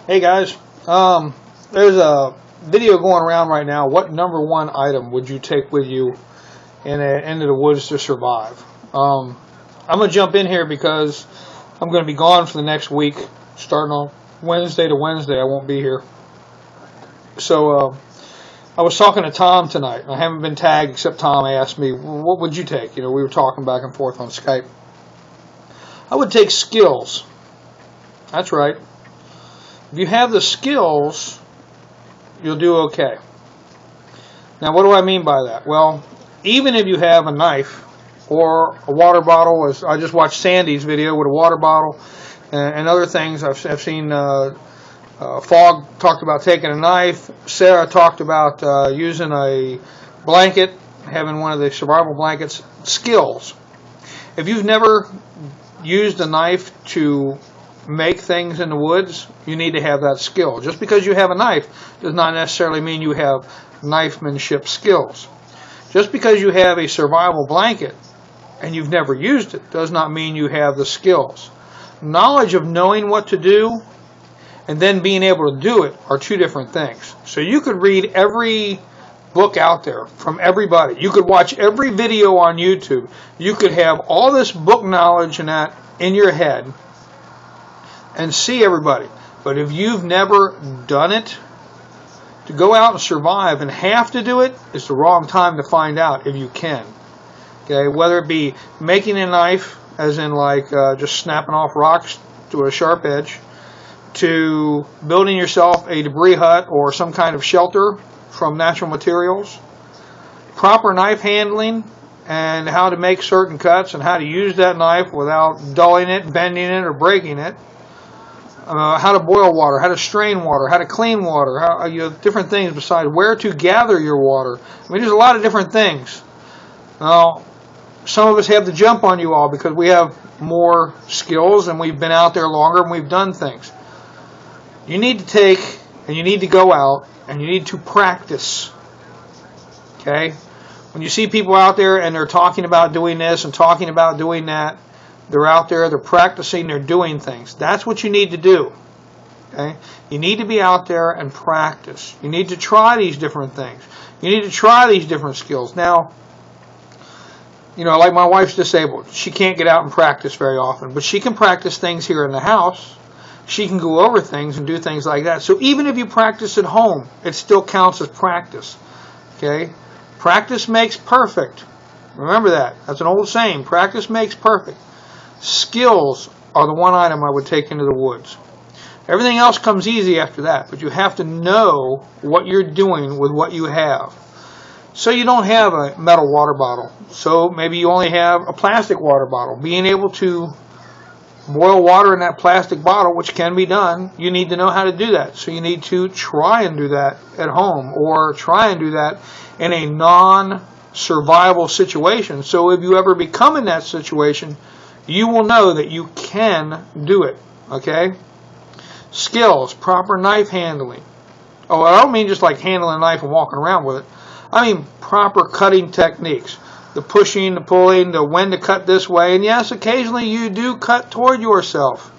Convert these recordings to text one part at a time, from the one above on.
Hey guys, there's a video going around right now. What number one item would you take with you into the woods to survive? I'm going to jump in here because I'm going to be gone for the next week, starting on Wednesday to Wednesday. I won't be here. So I was talking to Tom tonight. I haven't been tagged except Tom asked me, what would you take? You know, we were talking back and forth on Skype. I would take skills. That's right. If you have the skills, you'll do okay. Now, what do I mean by that? Well, even if you have a knife or a water bottle, as I just watched Sandy's video with a water bottle and other things. I've seen Fogg talked about taking a knife. Sarah talked about using a blanket, having one of the survival blankets. Skills. If you've never used a knife to make things in the woods, you need to have that skill. Just because you have a knife does not necessarily mean you have knifemanship skills. Just because you have a survival blanket and you've never used it does not mean you have the skills. Knowledge of knowing what to do and then being able to do it are two different things. So you could read every book out there from everybody. You could watch every video on YouTube. You could have all this book knowledge and that in your head and see everybody. But if you've never done it, to go out and survive and have to do it is the wrong time to find out if you can. Okay, whether it be making a knife, as in like just snapping off rocks to a sharp edge, to building yourself a debris hut or some kind of shelter from natural materials, proper knife handling and how to make certain cuts and how to use that knife without dulling it, bending it, or breaking it. How to boil water, how to strain water, how to clean water, how, different things besides where to gather your water. I mean, there's a lot of different things. Now, some of us have the jump on you all because we have more skills and we've been out there longer and we've done things. You need to take and you need to go out and you need to practice. Okay? When you see people out there and they're talking about doing this and talking about doing that, they're out there, they're practicing, they're doing things. That's what you need to do. Okay? You need to be out there and practice. You need to try these different things. You need to try these different skills. Now, you know, like my wife's disabled. She can't get out and practice very often, but she can practice things here in the house. She can go over things and do things like that. So even if you practice at home, it still counts as practice. Okay? Practice makes perfect. Remember that. That's an old saying. Practice makes perfect. Skills are the one item I would take into the woods. Everything else comes easy after that, but you have to know what you're doing with what you have. So you don't have a metal water bottle. So maybe you only have a plastic water bottle. Being able to boil water in that plastic bottle, which can be done, you need to know how to do that. So you need to try and do that at home or try and do that in a non-survival situation. So if you ever become in that situation, you will know that you can do it. Okay? Skills, proper knife handling. Oh, I don't mean just like handling a knife and walking around with it. I mean proper cutting techniques. The pushing, the pulling, the when to cut this way. And yes, occasionally you do cut toward yourself.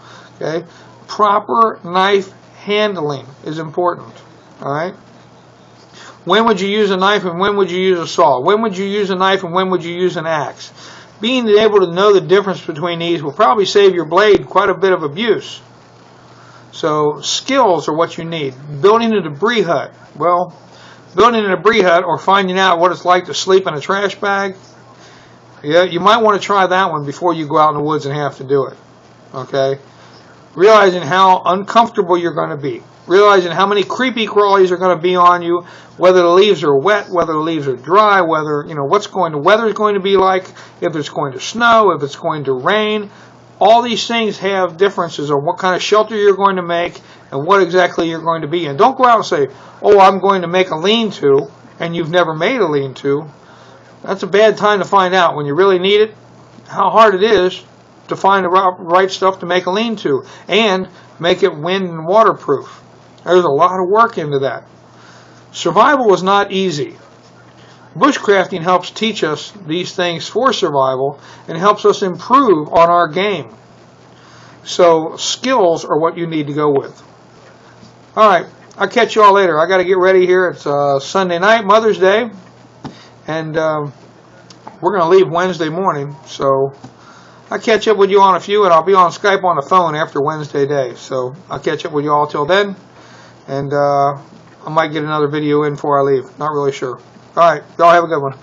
Okay? Proper knife handling is important. Alright? When would you use a knife and when would you use a saw? When would you use a knife and when would you use an axe? Being able to know the difference between these will probably save your blade quite a bit of abuse. So skills are what you need. Building a debris hut. Well, building a debris hut or finding out what it's like to sleep in a trash bag, yeah, you might want to try that one before you go out in the woods and have to do it. Okay? Realizing how uncomfortable you're going to be. Realizing how many creepy crawlies are going to be on you, whether the leaves are wet, whether the leaves are dry, whether, you know, what the weather is going to be like, if it's going to snow, if it's going to rain. All these things have differences on what kind of shelter you're going to make and what exactly you're going to be in. Don't go out and say, oh, I'm going to make a lean-to, and you've never made a lean-to. That's a bad time to find out when you really need it, how hard it is to find the right stuff to make a lean-to and make it wind and waterproof. There's a lot of work into that. Survival is not easy. Bushcrafting helps teach us these things for survival and helps us improve on our game. So skills are what you need to go with. All right, I'll catch you all later. I got to get ready here. It's Sunday night, Mother's Day, and we're going to leave Wednesday morning. So I'll catch up with you on a few, and I'll be on Skype on the phone after Wednesday day. So I'll catch up with you all till then, and I might get another video in before I leave. Not really sure. All right, y'all have a good one.